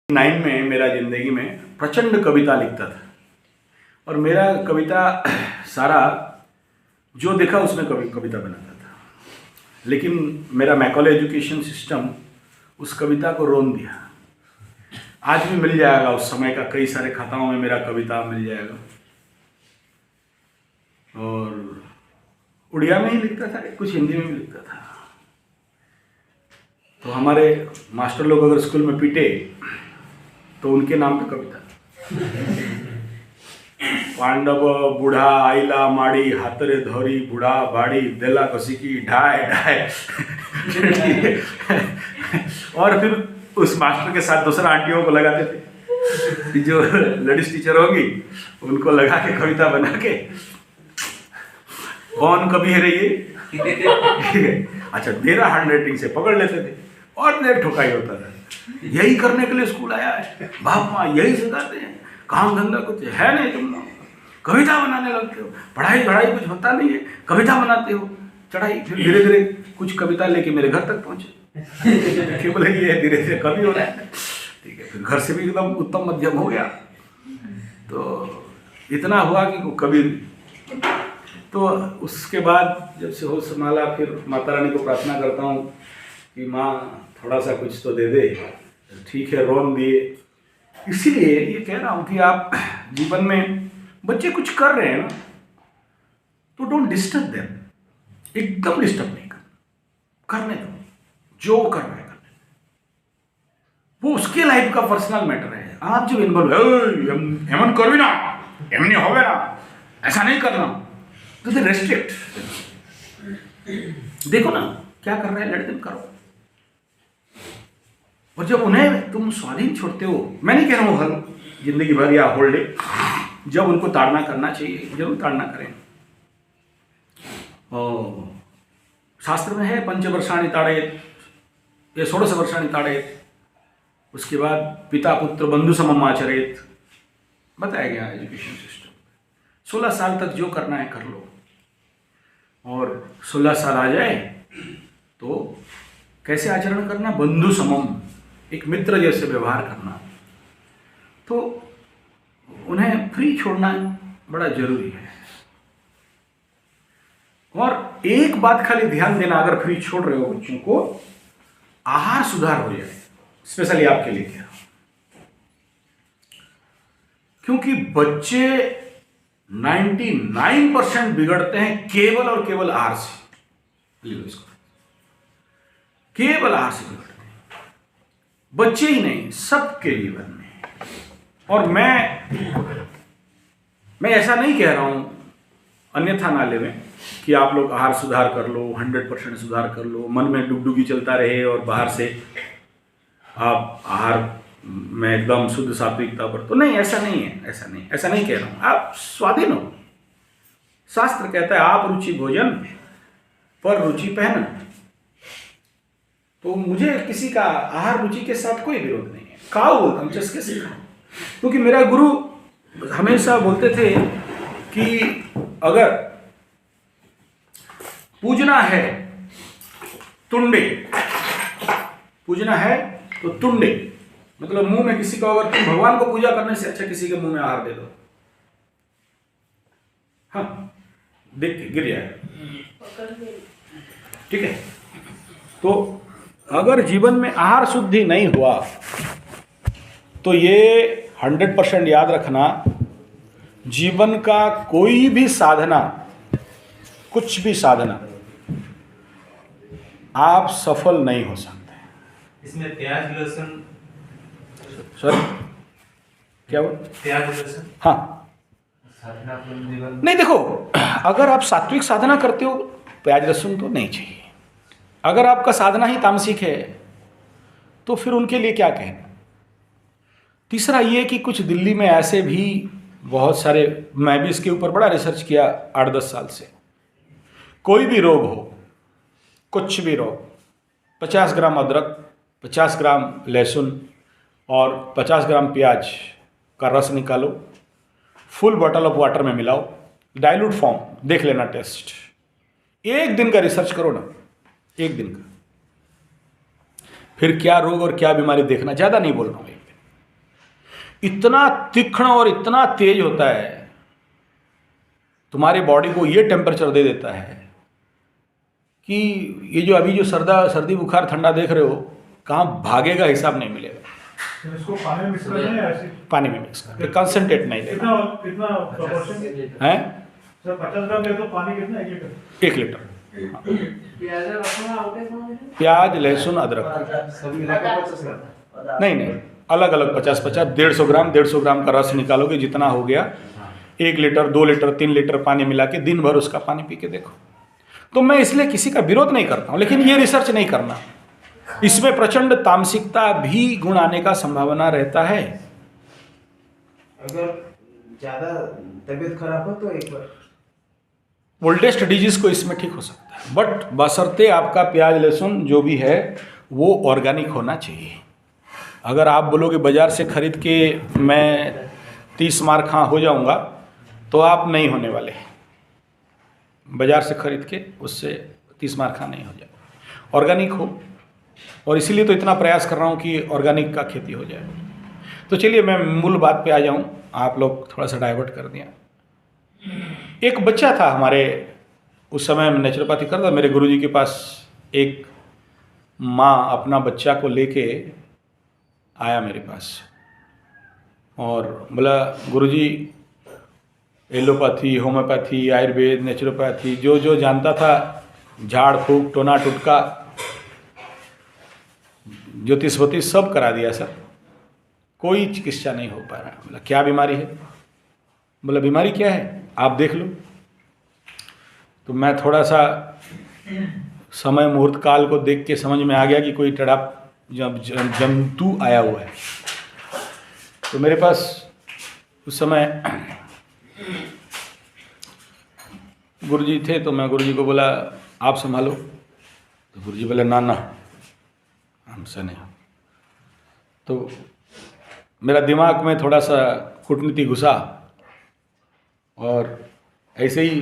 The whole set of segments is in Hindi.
नाइन में मेरा ज़िंदगी में प्रचंड कविता लिखता था और मेरा कविता सारा जो देखा उसमें कविता बनाता था। लेकिन मेरा मैकॉले एजुकेशन सिस्टम उस कविता को रोन दिया। आज भी मिल जाएगा उस समय का, कई सारे खाताओं में मेरा कविता मिल जाएगा। और उड़िया में ही लिखता था, कुछ हिंदी में भी लिखता था। तो हमारे मास्टर लोग अगर स्कूल में पीटे तो उनके नाम पे कविता। पांडव बूढ़ा आइला माड़ी हाथरे धोरी बूढ़ा बाड़ी देला कसिकी ढाई ढाई। और फिर उस मास्टर के साथ दूसरा आंटियों को लगाते थे, जो लेडीज टीचर होगी उनको लगा के कविता बना के, कौन कवि है रे ये? अच्छा, मेरा हैंड राइटिंग से पकड़ लेते थे और देर ठोकाई होता था। यही करने के लिए स्कूल आया है, बाप माँ यही सिखाते हैं, काम धंधा कुछ है नहीं, तुम लोग कविता बनाने लगते हो, पढ़ाई कुछ होता नहीं है, कविता बनाते हो, चढ़ाई। फिर धीरे धीरे कुछ कविता लेके मेरे घर तक पहुंचे। क्यों बोले ये धीरे धीरे कवि हो रहा है, ठीक है। फिर घर से भी एकदम उत्तम मध्यम हो गया, तो इतना हुआ कि कवि। तो उसके बाद जब से होश संभाला, फिर माता रानी को प्रार्थना करता हूँ कि माँ थोड़ा सा कुछ तो दे दे। ठीक है, रोन दिए। इसीलिए ये कह रहा हूँ कि आप जीवन में बच्चे कुछ कर रहे हैं ना, तो डोंट डिस्टर्ब देम, एकदम डिस्टर्ब नहीं करने दो। जो कर रहे हैं करने, वो उसके लाइफ का पर्सनल मैटर है। आप जब इन्वॉल्व एमन कर भी ना, एमनी हो ना, ऐसा नहीं करना, तो दे रेस्ट्रिक्ट। देखो ना क्या कर रहे हैं, लेट देम करो। और जब उन्हें तुम स्वाधीन छोड़ते हो, मैं नहीं कह रहा हूँ हर जिंदगी भर या होल डे, जब उनको ताड़ना करना चाहिए जरूर ताड़ना करें। और शास्त्र में है पंचवर्षाणि ताड़येत्, ये 16 वर्षाणि ताड़येत्। उसके बाद पिता पुत्र बंधु समम आचरेत्, बताया गया एजुकेशन सिस्टम। 16 साल तक जो करना है कर लो, और 16 साल आ जाए तो कैसे आचरण करना, बंधु समम, एक मित्र जैसे व्यवहार करना। तो उन्हें फ्री छोड़ना बड़ा जरूरी है। और एक बात खाली ध्यान देना, अगर फ्री छोड़ रहे हो बच्चों को, आहार सुधार हो जाए, स्पेशली आपके लिए कह रहा हूं। क्योंकि बच्चे 99% बिगड़ते हैं केवल और केवल आहार से। केवल आहार से बिगड़ते हैं, बच्चे ही नहीं, सबके जीवन में। और मैं ऐसा नहीं कह रहा हूं अन्यथा नाले में कि आप लोग आहार सुधार कर लो, 100% सुधार कर लो, मन में डुगडुगी चलता रहे और बाहर से आप आहार में एकदम शुद्ध सात्विकता पर, तो नहीं, ऐसा नहीं है, ऐसा नहीं कह रहा हूं। आप स्वाधीन हो। शास्त्र कहता है आप रुचि भोजन पर रुचि पहन। तो मुझे किसी का आहार रुचि के साथ कोई विरोध नहीं है। खाओ बोलता हूं, चस्के से खाओ। क्योंकि मेरा गुरु हमेशा बोलते थे कि अगर पूजना है तुंडे, पूजना है तो तुंडे, मतलब मुंह में किसी को, अगर तुम भगवान को पूजा करने से अच्छा किसी के मुंह में आहार दे दो, हाँ, देख के गिर जाएगा, ठीक है। तो अगर जीवन में आहार शुद्धि नहीं हुआ तो ये 100% याद रखना, जीवन का कोई भी साधना, कुछ भी साधना, आप सफल नहीं हो सकते। इसमें प्याज लहसुन, सर क्या हुआ? प्याज लहसुन, हाँ, साधना जीवन नहीं, देखो, अगर आप सात्विक साधना करते हो, प्याज लहसुन तो नहीं चाहिए। अगर आपका साधना ही तामसिक है तो फिर उनके लिए क्या कहना। तीसरा ये कि कुछ दिल्ली में ऐसे भी बहुत सारे, मैं भी इसके ऊपर बड़ा रिसर्च किया 8-10 साल से, कोई भी रोग हो, कुछ भी रोग, 50 ग्राम अदरक, 50 ग्राम लहसुन और 50 ग्राम प्याज का रस निकालो, फुल बॉटल ऑफ वाटर में मिलाओ, डाइल्यूट फॉर्म, देख लेना टेस्ट। 1 दिन का रिसर्च करो ना, 1 दिन का, फिर क्या रोग और क्या बीमारी देखना। ज़्यादा नहीं बोल रहा हूँ, 1 दिन। इतना तीक्ष्ण और इतना तेज होता है, तुम्हारे बॉडी को ये टेम्परेचर दे देता है कि ये जो अभी जो सर्दी बुखार ठंडा देख रहे हो, कहाँ भागेगा हिसाब नहीं मिलेगा। इसको पानी में मिक्स करना है ऐसे? पानी में मिक्स करके कंसंट्रेट नहीं देना कितना प्रोपोर्शन है सर? 50 ग्राम ले तो पानी कितना? 1 लीटर? 1 लीटर। प्याज लहसुन अदरक सब मिलाकर 50 ग्राम। नहीं, अलग अलग 50-50, 150 ग्राम का रस निकालोगे, जितना हो गया 1 लीटर 2 लीटर 3 लीटर पानी मिला के दिन भर उसका पानी पी के देखो। तो मैं इसलिए किसी का विरोध नहीं करता हूँ, लेकिन ये रिसर्च नहीं करना, इसमें प्रचंड तामसिकता भी गुण आने का संभावना रहता है। अगर ज़्यादा तबीयत खराब हो तो एक बार ओल्डेस्ट डिजीज को इसमें ठीक हो सकता है, बट बशर्ते आपका प्याज लहसुन जो भी है वो ऑर्गेनिक होना चाहिए। अगर आप बोलोगे बाज़ार से खरीद के मैं 30 मार खा हो जाऊंगा, तो आप नहीं होने वाले। बाज़ार से खरीद के उससे 30 मार खा नहीं हो जाए, ऑर्गेनिक हो। और इसीलिए तो इतना प्रयास कर रहा हूँ कि ऑर्गेनिक का खेती हो जाए। तो चलिए मैं मूल बात पे आ जाऊँ, आप लोग थोड़ा सा डाइवर्ट कर दिया। एक बच्चा था हमारे, उस समय मैं नेचुरोपैथी करता, मेरे गुरुजी के पास एक माँ अपना बच्चा को लेके आया मेरे पास और बोला, गुरुजी एलोपैथी, होम्योपैथी, आयुर्वेद, नेचुरोपैथी जो जो जानता था, झाड़ फूक टोना टुटका ज्योतिष वोतिष सब करा दिया सर, कोई चिकित्सा नहीं हो पा रहा। बोला क्या बीमारी है? बोला बीमारी क्या है आप देख लो। तो मैं थोड़ा सा समय मुहूर्त काल को देख के समझ में आ गया कि कोई टड़ा जंतु आया हुआ है। तो मेरे पास उस समय गुरुजी थे, तो मैं गुरुजी को बोला आप संभालो। तो गुरुजी बोले ना ना हमसे नहीं। तो मेरा दिमाग में थोड़ा सा कूटनीति घुसा और ऐसे ही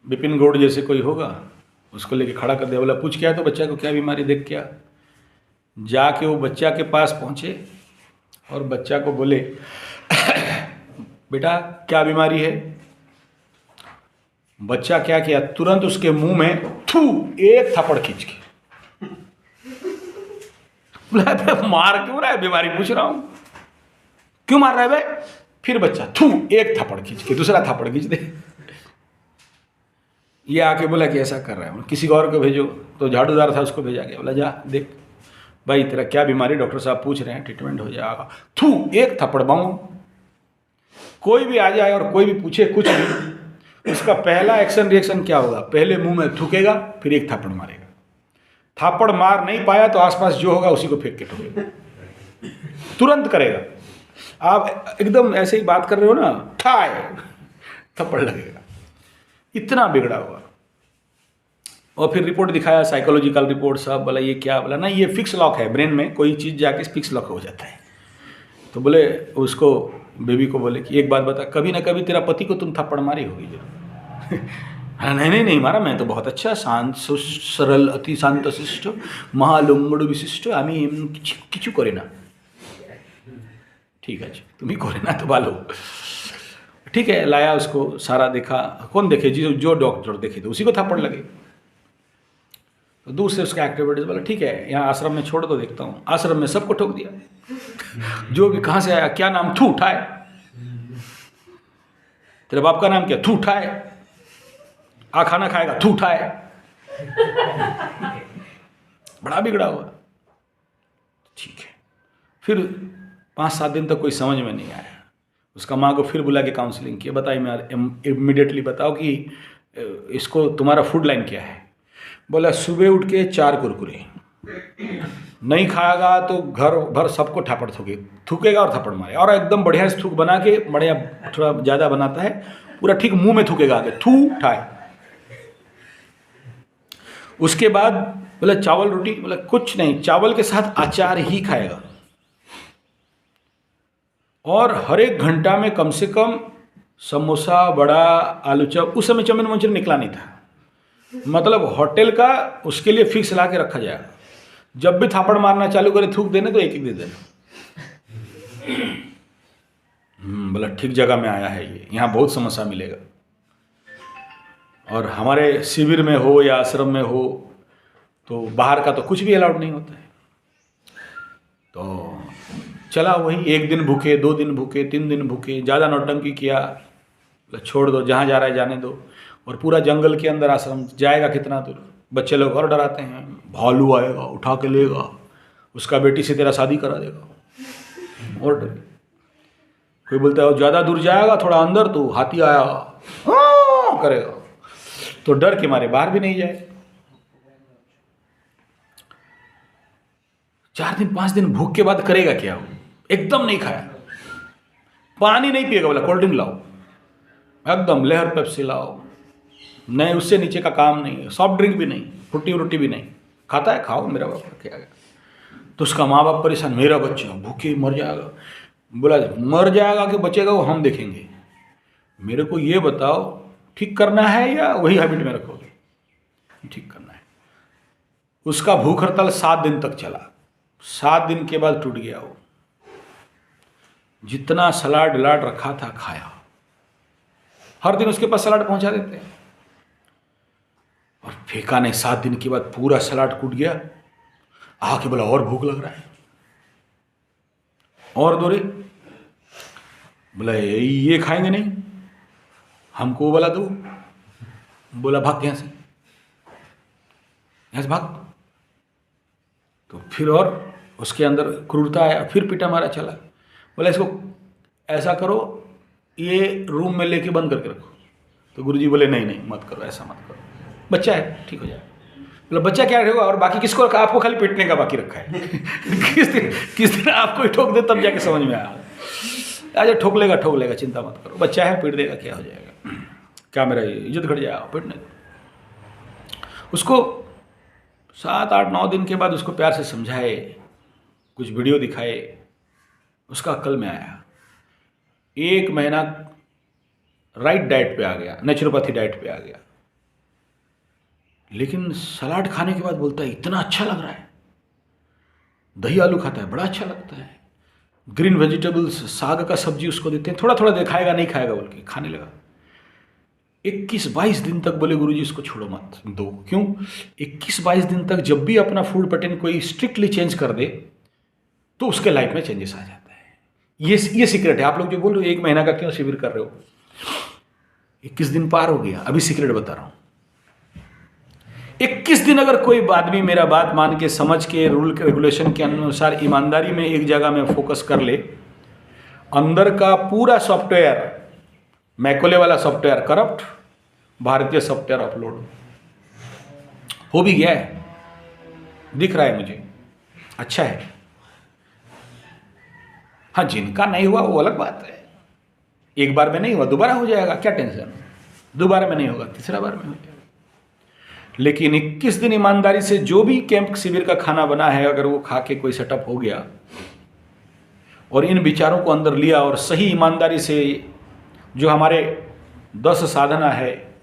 विपिन गौड़ जैसे कोई होगा उसको लेके खड़ा कर दिया। बोला पूछ क्या है? तो बच्चा को क्या बीमारी देख क्या। जाके वो बच्चा के पास पहुँचे और बच्चा को बोले बेटा क्या बीमारी है? बच्चा क्या किया, तुरंत उसके मुंह में थू एक थप्पड़ खींच के। बोला मार क्यों रहा है, बीमारी पूछ रहा हूं, क्यों मार रहा है भाई? फिर बच्चा थू एक थप्पड़ खींच के, दूसरा थप्पड़ खींच दे। ये आके बोला कि ऐसा कर रहा है, किसी और को भेजो। तो झाड़ूदार था, उसको भेजा गया। बोला जा देख भाई तेरा क्या बीमारी, डॉक्टर साहब पूछ रहे हैं, ट्रीटमेंट हो जाएगा। थू एक थप्पड़ बाऊं। कोई भी आ जाए और कोई भी पूछे कुछ भी, उसका पहला एक्शन रिएक्शन क्या होगा? पहले मुंह में थूकेगा, फिर एक थप्पड़ मारेगा। थप्पड़ मार नहीं पाया तो आसपास जो होगा उसी को फेंक के ठोकेगा, तुरंत करेगा। आप एकदम ऐसे ही बात कर रहे हो ना, ठाए थप्पड़ लगेगा। इतना बिगड़ा हुआ। और फिर रिपोर्ट दिखाया, साइकोलॉजिकल रिपोर्ट सब। बोला ये क्या? बोला ना ये फिक्स लॉक है ब्रेन में, कोई चीज़ जाके फिक्स लॉक हो जाता है। तो बोले उसको, बेबी को बोले कि एक बात बता, कभी ना कभी तेरा पति को तुम थप्पड़ मारी होगी जरूर। नहीं मारा, मैं तो बहुत अच्छा शांत सरल अति शांत शिष्ट महालुंगड़ विशिष्ट আমি কিছু করে না। ठीक है जी, तुम ही करे ना तो बालो। ठीक है, लाया उसको, सारा देखा। कौन देखे? जो डॉक्टर देखे थे उसी को थप्पड़ लगे। तो दूर से उसका एक्टिविटीज बोला ठीक है यहाँ आश्रम में छोड़ दो, देखता हूँ। आश्रम में सबको ठोक दिया। जो भी कहाँ से आया, क्या नाम? थू उठाए। तेरे बाप का नाम क्या? थू उठाए। आ खाना खाएगा? थू उठाए। बड़ा बिगड़ा हुआ। ठीक है, फिर 5-7 दिन तक कोई समझ में नहीं आया। उसका माँ को फिर बुला के काउंसलिंग किया। बताइए मैं इमीडिएटली बताओ कि इसको तुम्हारा फूड लाइन क्या है? बोला सुबह उठ के 4 कुरकुरे, नहीं खाएगा तो घर भर सबको थप्पड़ थूकेगा और थप्पड़ मारेगा। और एकदम बढ़िया से थूक बना के, बढ़िया थोड़ा ज़्यादा बनाता है, पूरा ठीक मुंह में थूकेगा आगे, थू ठाए। उसके बाद बोला चावल रोटी? बोला कुछ नहीं, चावल के साथ अचार ही खाएगा। और हर एक घंटा में कम से कम समोसा, बड़ा, आलू चप। उस समय चमिन मंचूरियन निकला नहीं था, मतलब होटल का उसके लिए फिक्स ला के रखा जाएगा। जब भी थापड़ मारना चालू करे, थूक देने तो एक एक दे देना। बोला ठीक जगह में आया है ये, यहाँ बहुत समस्या मिलेगा। और हमारे शिविर में हो या आश्रम में हो तो बाहर का तो कुछ भी अलाउड नहीं होता है। तो चला वही, 1 दिन भूखे, 2 दिन भूखे, 3 दिन भूखे, ज़्यादा नौटंकी किया, छोड़ दो, जहाँ जा रहा है जाने दो। और पूरा जंगल के अंदर आश्रम, जाएगा कितना दूर। बच्चे लोग और डराते हैं, भालू आएगा उठा के लेगा, उसका बेटी से तेरा शादी करा देगा। और डर कोई बोलता है ज़्यादा दूर जाएगा थोड़ा अंदर तो हाथी आया करेगा, तो डर के मारे बाहर भी नहीं जाए। 4 दिन 5 दिन भूख के बाद करेगा क्या वो? एकदम नहीं खाया, पानी नहीं पिएगा, बोला कोल्ड ड्रिंक लाओ, एकदम लहर पेप्सी लाओ, नहीं उससे नीचे का काम नहीं, सॉफ्ट ड्रिंक भी नहीं, फ्रूटी व्रूटी भी नहीं। खाता है खाओ, मेरा बाप क्या गया। तो उसका माँ बाप परेशान, मेरा बच्चा भूखे मर जाएगा। बोला मर जाएगा कि बचेगा वो हम देखेंगे, मेरे को ये बताओ ठीक करना है या वही हैबिट में रखोगे? ठीक करना है। उसका भूख हड़ताल 7 दिन तक चला। 7 दिन के बाद टूट गया वो। जितना सलाड लाड रखा था खाया, हर दिन उसके पास सलाड पहुंचा देते हैं, और फेंका नहीं। 7 दिन के बाद पूरा सलाड कूट गया। आके बोला और भूख लग रहा है, और दो रे। बोला ये खाएंगे नहीं, हमको बोला दो। बोला भाग यहाँ से भाग। तो फिर और उसके अंदर क्रूरता आया, फिर पीटा मारा चला। बोला इसको ऐसा करो, ये रूम में लेके बंद करके रखो। तो गुरुजी बोले नहीं मत करो, ऐसा मत करो, बच्चा है ठीक हो जाए। बोला बच्चा क्या रहेगा, और बाकी किसको रखा? आपको खाली पीटने का बाकी रखा है। किस दिन आपको ठोक दे तब जाके समझ में आया। अच्छा ठोक लेगा, चिंता मत करो, बच्चा है पीट देगा, क्या हो जाएगा, क्या मेरा इज्जत घट जाएगा, पीटने दो उसको। 7 8 9 दिन के बाद उसको प्यार से समझाए, कुछ वीडियो दिखाए, उसका अक्ल में आया। 1 महीना राइट डाइट पे आ गया, नेचुरोपैथी डाइट पे आ गया। लेकिन सलाद खाने के बाद बोलता है इतना अच्छा लग रहा है। दही आलू खाता है, बड़ा अच्छा लगता है। ग्रीन वेजिटेबल्स, साग का सब्जी उसको देते हैं, थोड़ा थोड़ा दिखाएगा, नहीं खाएगा बोल के खाने लगा। 21-22 दिन तक बोले गुरुजी इसको छोड़ो मत दो। क्यों? 21-22 दिन तक जब भी अपना फूड पैटर्न कोई स्ट्रिक्टली चेंज कर दे तो उसके लाइफ में चेंजेस आ जाता है। ये सीक्रेट है। आप लोग जो बोल रहे हो 1 महीना का क्यों शिविर कर रहे हो, 21 दिन पार हो गया, अभी सीक्रेट बता रहा हूं। 21 दिन अगर कोई आदमी मेरा बात मान के समझ के रूल के रेगुलेशन के अनुसार ईमानदारी में एक जगह में फोकस कर ले, अंदर का पूरा सॉफ्टवेयर, मैकोले वाला सॉफ्टवेयर करप्ट, भारतीय सॉफ्टवेयर अपलोड हो भी गया है, दिख रहा है मुझे, अच्छा है। हाँ, जिनका नहीं हुआ वो अलग बात है। एक बार में नहीं हुआ, दोबारा हो जाएगा, क्या टेंशन। दोबारा में नहीं होगा, तीसरा बार में हो जाएगा। लेकिन 21 दिन ईमानदारी से जो भी कैंप शिविर का खाना बना है, अगर वो खा के कोई सेटअप हो गया और इन विचारों को अंदर लिया और सही ईमानदारी से जो हमारे 10 साधना है,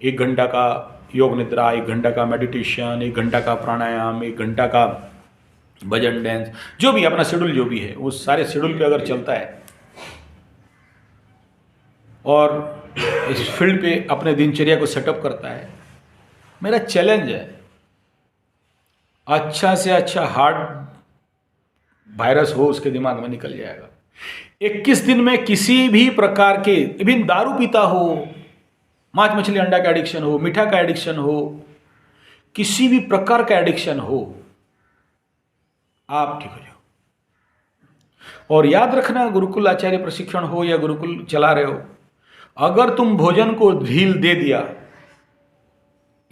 1 घंटा का योग निद्रा, 1 घंटा का मेडिटेशन, 1 घंटा का प्राणायाम, 1 घंटा का भजन डांस, जो भी अपना शेड्यूल जो भी है, वो सारे शेड्यूल पे अगर चलता है और इस फील्ड पे अपने दिनचर्या को सेटअप करता है, मेरा चैलेंज है अच्छा से अच्छा हार्ड वायरस हो उसके दिमाग में निकल जाएगा। 21 दिन में किसी भी प्रकार के, इवन दारू पीता हो, मांस मछली अंडा का एडिक्शन हो, मीठा का एडिक्शन हो, किसी भी प्रकार का एडिक्शन हो, आप ठीक हो जाओ। और याद रखना, गुरुकुल आचार्य प्रशिक्षण हो या गुरुकुल चला रहे हो, अगर तुम भोजन को ढील दे दिया,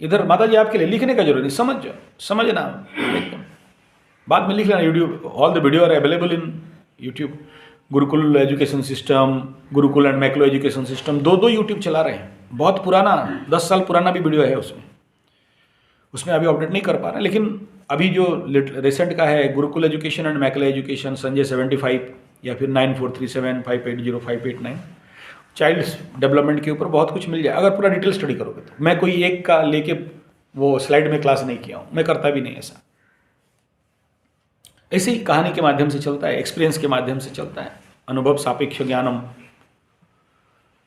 इधर माता जी आपके लिए लिखने का जरूरत नहीं, समझ जाओ, समझना एकदम, बाद में लिख लेना। YouTube, all the video are available in YouTube. Gurukul education system, Gurukul and Macaulay education system, 2 YouTube चला रहे हैं। बहुत पुराना, 10 साल पुराना भी वीडियो है उसमें अभी अपडेट नहीं कर पा रहे, लेकिन अभी जो रिसेंट का है Gurukul education and Macaulay education, Sanjay 75 या फिर 9437580589, चाइल्ड डेवलपमेंट के ऊपर बहुत कुछ मिल जाए अगर पूरा डिटेल स्टडी करोगे तो। मैं कोई एक का लेके वो स्लाइड में क्लास नहीं किया हूँ, मैं करता भी नहीं ऐसा। ऐसे ही कहानी के माध्यम से चलता है, एक्सपीरियंस के माध्यम से चलता है, अनुभव सापेक्ष ज्ञानम।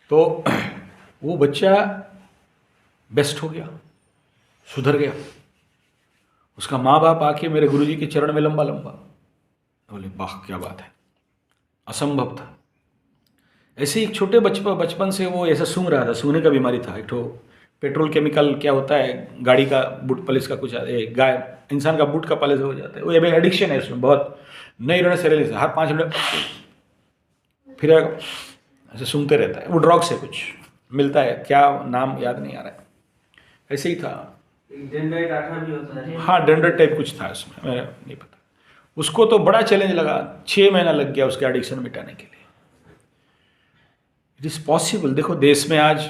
तो वो बच्चा बेस्ट हो गया, सुधर गया। उसका माँ बाप आके मेरे गुरुजी के चरण में लंबा लंबा, बोले वाह क्या बात है, असंभव था। ऐसे ही एक छोटे बचपन से वो ऐसा सूंघ रहा था, सूंघने का बीमारी था। एक ठो पेट्रोल केमिकल क्या होता है, गाड़ी का बूट पॉलिश का कुछ, गाय इंसान का बूट का पॉलिश हो जाता है, वो ये एडिक्शन है उसमें बहुत। नहीं रहने से रहने से हर 5 मिनट फिर ऐसे सूंघते रहता है। वो ड्रग से कुछ मिलता है, क्या नाम याद नहीं आ रहा है, ऐसे ही था। डेंड्राइट भी होता है। हाँ डेंडर टाइप कुछ था उसमें, मेरा नहीं पता। उसको तो बड़ा चैलेंज लगा, 6 महीना लग गया उसके एडिक्शन मिटाने के लिए। It is possible. देखो देश में आज